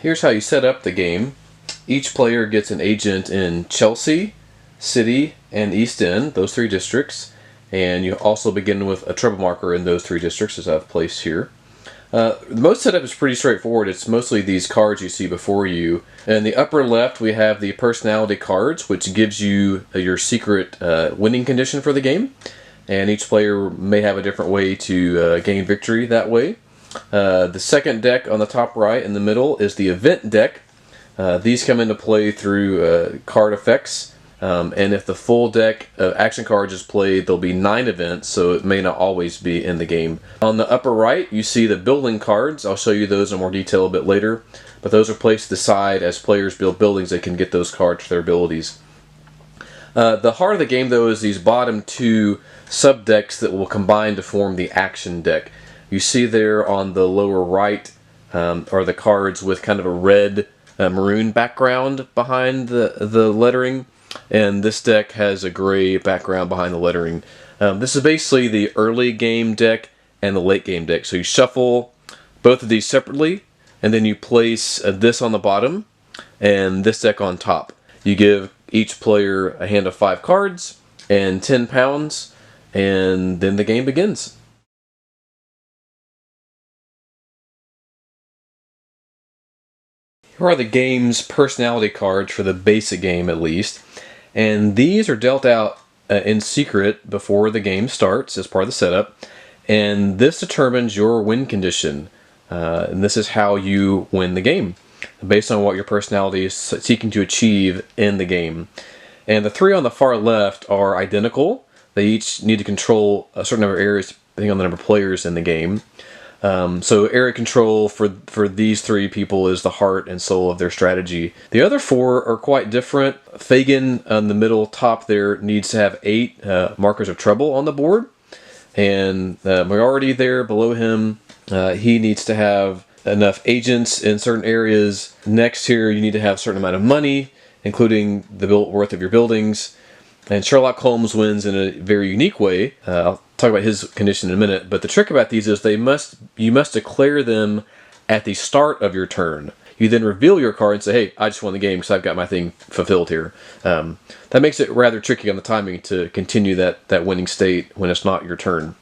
Here's how you set up the game. Each player gets an agent in Chelsea, City, and East End, those three districts. And you also begin with a treble marker in those three districts, as I've placed here. Most setup is pretty straightforward. It's mostly these cards you see before you. In the upper left, we have the personality cards, which gives you your secret winning condition for the game. And each player may have a different way to gain victory that way. The second deck on the top right in the middle is the event deck. These come into play through card effects. And if the full deck of action cards is played, there'll be 9 events, so it may not always be in the game. On the upper right, you see the building cards. I'll show you those in more detail a bit later. But those are placed to the side. As players build buildings, they can get those cards for their abilities. The heart of the game, though, is these bottom 2 sub-decks that will combine to form the action deck. You see there on the lower right are the cards with kind of a red maroon background behind the lettering. And this deck has a gray background behind the lettering. This is basically the early game deck and the late game deck. So you shuffle both of these separately, and then you place this on the bottom and this deck on top. You give each player a hand of 5 cards and 10 pounds, and then the game begins. Here are the game's personality cards for the basic game, at least. And these are dealt out in secret before the game starts as part of the setup. And this determines your win condition. And this is how you win the game, based on what your personality is seeking to achieve in the game. And the 3 on the far left are identical. They each need to control a certain number of areas depending on the number of players in the game. So area control for these 3 people is the heart and soul of their strategy. The other 4 are quite different. Fagin on the middle top there needs to have 8 markers of trouble on the board. And Moriarty there below him, he needs to have enough agents in certain areas. Next here you need to have a certain amount of money, including the worth of your buildings. And Sherlock Holmes wins in a very unique way. I'll talk about his condition in a minute, but the trick about these is you must declare them at the start of your turn. You then reveal your card and say, hey, I just won the game because I've got my thing fulfilled here. That makes it rather tricky on the timing to continue that winning state when it's not your turn.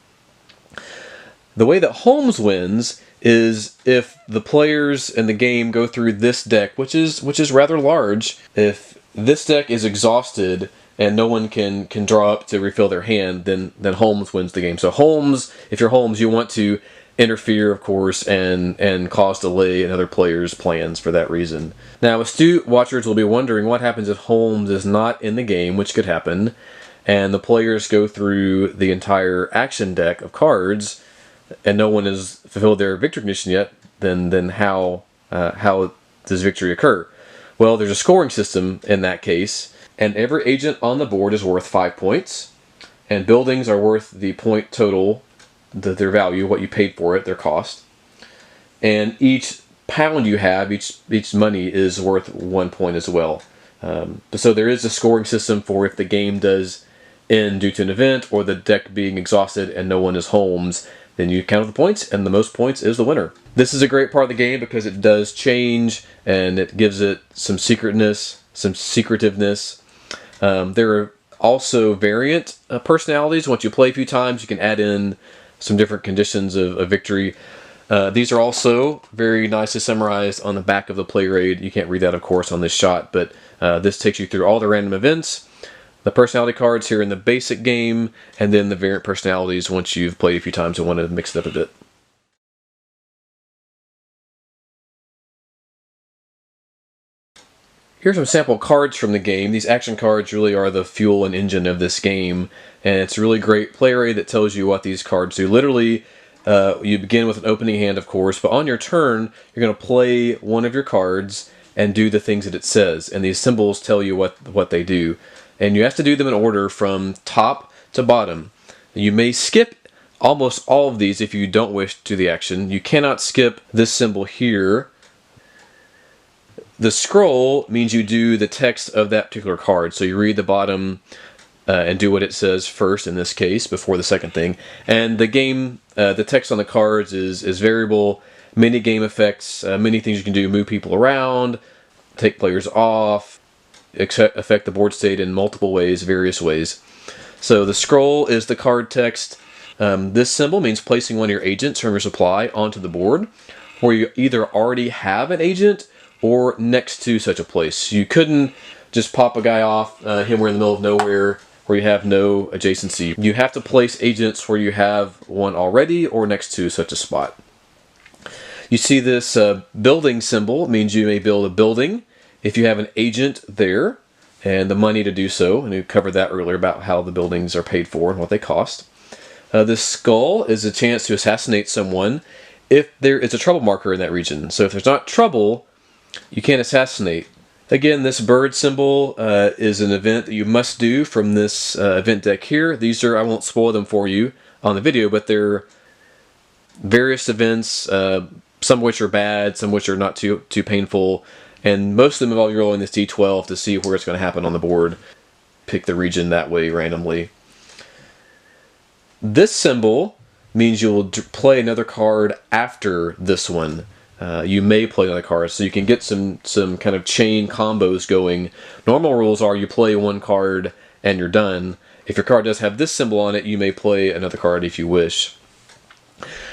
The way that Holmes wins is if the players in the game go through this deck, which is rather large. If this deck is exhausted and no one can draw up to refill their hand, then Holmes wins the game. So Holmes, if you're Holmes, you want to interfere, of course, and cause delay in other players' plans for that reason. Now, astute watchers will be wondering what happens if Holmes is not in the game, which could happen, and the players go through the entire action deck of cards, and no one has fulfilled their victory condition yet. Then how does victory occur? Well, there's a scoring system in that case. And every agent on the board is worth 5 points. And buildings are worth the point total, their value, what you paid for it, their cost. And each pound you have, each money is worth 1 point as well. So there is a scoring system for if the game does end due to an event or the deck being exhausted and no one is Holmes, then you count the points and the most points is the winner. This is a great part of the game because it does change and it gives it some secretiveness. There are also variant personalities. Once you play a few times, you can add in some different conditions of victory. These are also very nicely summarized on the back of the player aid. You can't read that, of course, on this shot, but this takes you through all the random events, the personality cards here in the basic game, and then the variant personalities once you've played a few times and want to mix it up a bit. Here's some sample cards from the game. These action cards really are the fuel and engine of this game, and it's a really great player aid that tells you what these cards do. Literally, you begin with an opening hand, of course, but on your turn, you're going to play one of your cards and do the things that it says, and these symbols tell you what they do. And you have to do them in order from top to bottom. You may skip almost all of these if you don't wish to do the action. You cannot skip this symbol here. The scroll means you do the text of that particular card. So you read the bottom and do what it says first, in this case, before the second thing. And the game, the text on the cards is variable many game effects, many things you can do, move people around, take players off, affect the board state in multiple ways, various ways. So the scroll is the card text. This symbol means placing one of your agents from your supply onto the board, where you either already have an agent or next to such a place. You couldn't just pop a guy off, him we're in the middle of nowhere, where you have no adjacency. You have to place agents where you have one already or next to such a spot. You see this building symbol means you may build a building if you have an agent there and the money to do so, and we covered that earlier about how the buildings are paid for and what they cost. This skull is a chance to assassinate someone if there is a trouble marker in that region. So if there's not trouble, you can't assassinate. Again, this bird symbol is an event that you must do from this event deck here. These are, I won't spoil them for you on the video, but they're various events, some of which are bad, some of which are not too painful, and most of them involve you rolling this d12 to see where it's going to happen on the board. Pick the region that way randomly. This symbol means you'll play another card after this one. You may play another card, so you can get some kind of chain combos going. Normal rules are you play one card and you're done. If your card does have this symbol on it, you may play another card if you wish.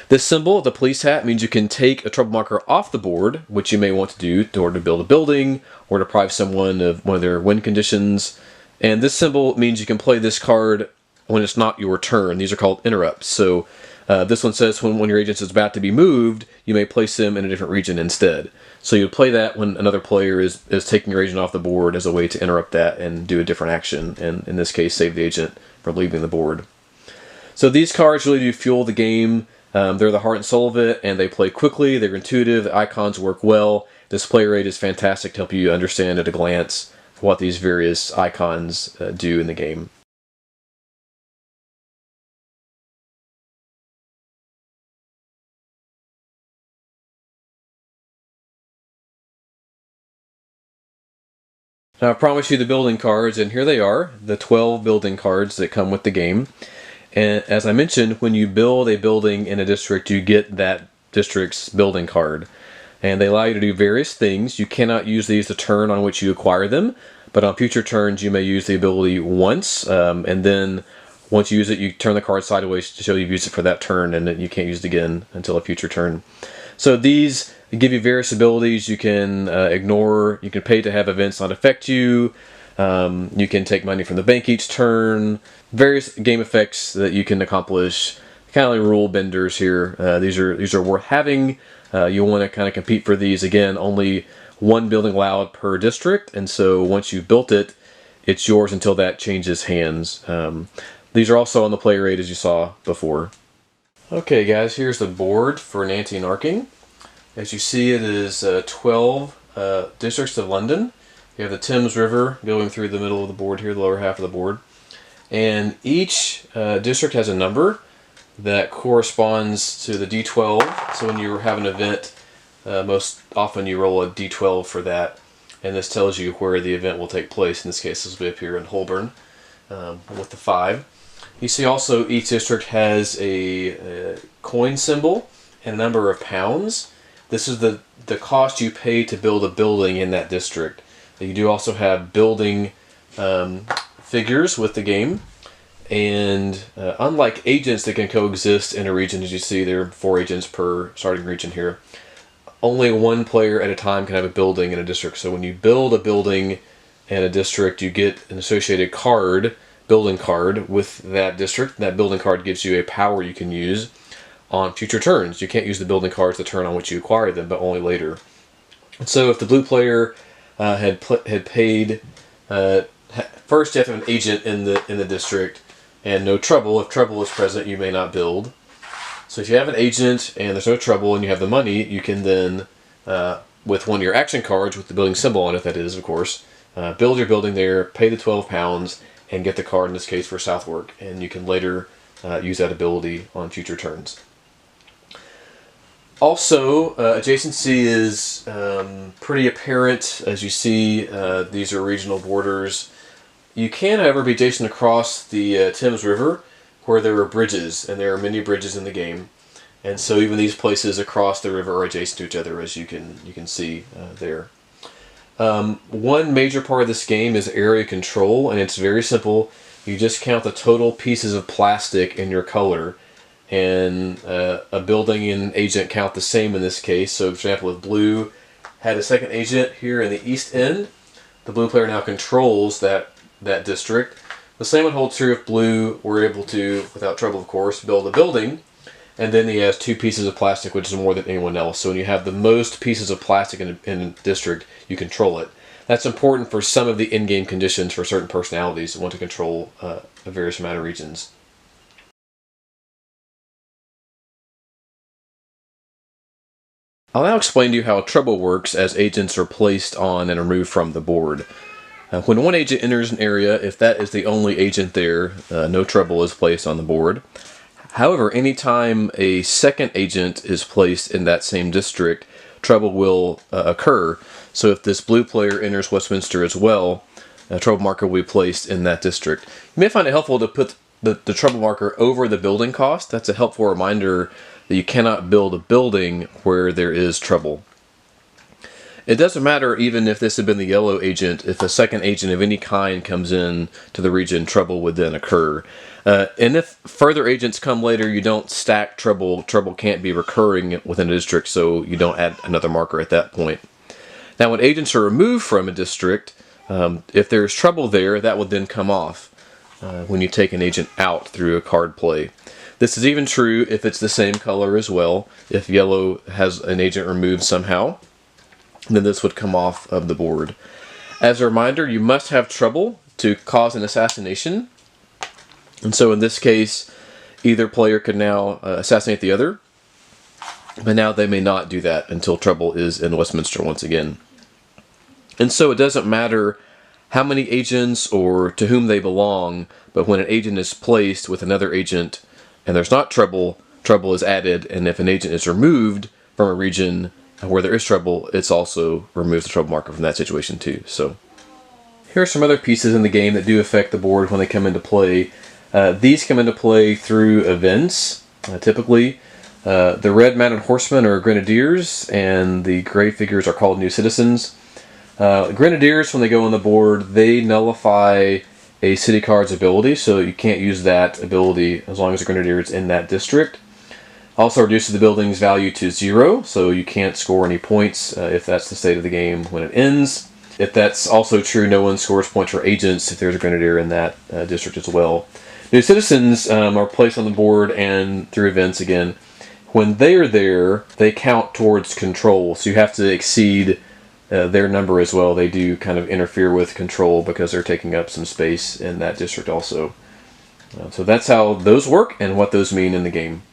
This symbol, the police hat, means you can take a trouble marker off the board, which you may want to do in order to build a building or deprive someone of one of their win conditions. And this symbol means you can play this card when it's not your turn. These are called interrupts. So this one says when your agent is about to be moved, you may place them in a different region instead. So you play that when another player is taking your agent off the board as a way to interrupt that and do a different action, and in this case save the agent from leaving the board. So these cards really do fuel the game. They're the heart and soul of it, and they play quickly, they're intuitive, the icons work well. Display rate is fantastic to help you understand at a glance what these various icons do in the game. Now I promised you the building cards, and here they are, the 12 building cards that come with the game. And as I mentioned, when you build a building in a district, you get that district's building card. And they allow you to do various things. You cannot use these the turn on which you acquire them, but on future turns you may use the ability once, and then once you use it, you turn the card sideways to show you've used it for that turn, and you can't use it again until a future turn. So these give you various abilities. You can ignore, you can pay to have events not affect you, you can take money from the bank each turn, various game effects that you can accomplish, kind of like rule benders here. These are worth having. You want to kind of compete for these. Again, only one building allowed per district, and so once you've built it, it's yours until that changes hands. These are also on the play rate as you saw before. Okay guys, here's the board for Nanty Narking. As you see, it is 12 districts of London. You have the Thames River going through the middle of the board here, the lower half of the board. And each district has a number that corresponds to the D12. So when you have an event, most often you roll a D12 for that. And this tells you where the event will take place. In this case, this will be up here in Holborn with the 5. You see also each district has a coin symbol and a number of pounds. This is the cost you pay to build a building in that district. You do also have building figures with the game, and unlike agents that can coexist in a region, as you see there are 4 agents per starting region here, only one player at a time can have a building in a district. So when you build a building in a district, you get an associated card, building card, with that district. That building card gives you a power you can use on future turns. You can't use the building cards the turn on which you acquire them, but only later. So if the blue player had paid, first you have to have an agent in the district, and no trouble. If trouble is present, you may not build. So if you have an agent and there's no trouble and you have the money, you can then, with one of your action cards with the building symbol on it, that is, of course, build your building there, pay the £12, and get the card, in this case for Southwark, and you can later use that ability on future turns. Also, adjacency is pretty apparent. As you see, these are regional borders. You can, however, be adjacent across the Thames River, where there are bridges, and there are many bridges in the game. And so even these places across the river are adjacent to each other, as you can see there. One major part of this game is area control, and it's very simple. You just count the total pieces of plastic in your color, and a building and agent count the same in this case. So for example, if blue had a second agent here in the east end, the blue player now controls that district. The same would hold true if blue were able to, without trouble of course, build a building, and then he has 2 pieces of plastic, which is more than anyone else. So when you have the most pieces of plastic in a district, you control it. That's important for some of the in-game conditions for certain personalities that want to control a various amount of regions. I'll now explain to you how trouble works as agents are placed on and removed from the board. When one agent enters an area, if that is the only agent there, no trouble is placed on the board. However, anytime a second agent is placed in that same district, trouble will occur. So if this blue player enters Westminster as well, a trouble marker will be placed in that district. You may find it helpful to put the trouble marker over the building cost. That's a helpful reminder that you cannot build a building where there is trouble. It doesn't matter even if this had been the yellow agent, if a second agent of any kind comes in to the region, trouble would then occur. And if further agents come later, you don't stack trouble. Trouble can't be recurring within a district, so you don't add another marker at that point. Now when agents are removed from a district, if there's trouble there, that would then come off when you take an agent out through a card play. This is even true if it's the same color as well. If yellow has an agent removed somehow, then this would come off of the board. As a reminder, you must have trouble to cause an assassination. And so in this case, either player could now assassinate the other, but now they may not do that until trouble is in Westminster once again. And so it doesn't matter how many agents or to whom they belong, but when an agent is placed with another agent and there's not trouble, trouble is added, and if an agent is removed from a region where there is trouble, it's also removes the trouble marker from that situation too. So here are some other pieces in the game that do affect the board when they come into play. These come into play through events, typically. The red mounted horsemen are grenadiers, and the gray figures are called new citizens. Grenadiers, when they go on the board, they nullify a city card's ability, so you can't use that ability as long as the grenadier is in that district. Also reduces the building's value to 0, so you can't score any points if that's the state of the game when it ends. If that's also true, no one scores points for agents if there's a grenadier in that district as well. New citizens are placed on the board and through events again. When they are there, they count towards control, so you have to exceed their number as well. They do kind of interfere with control because they're taking up some space in that district also. So that's how those work and what those mean in the game.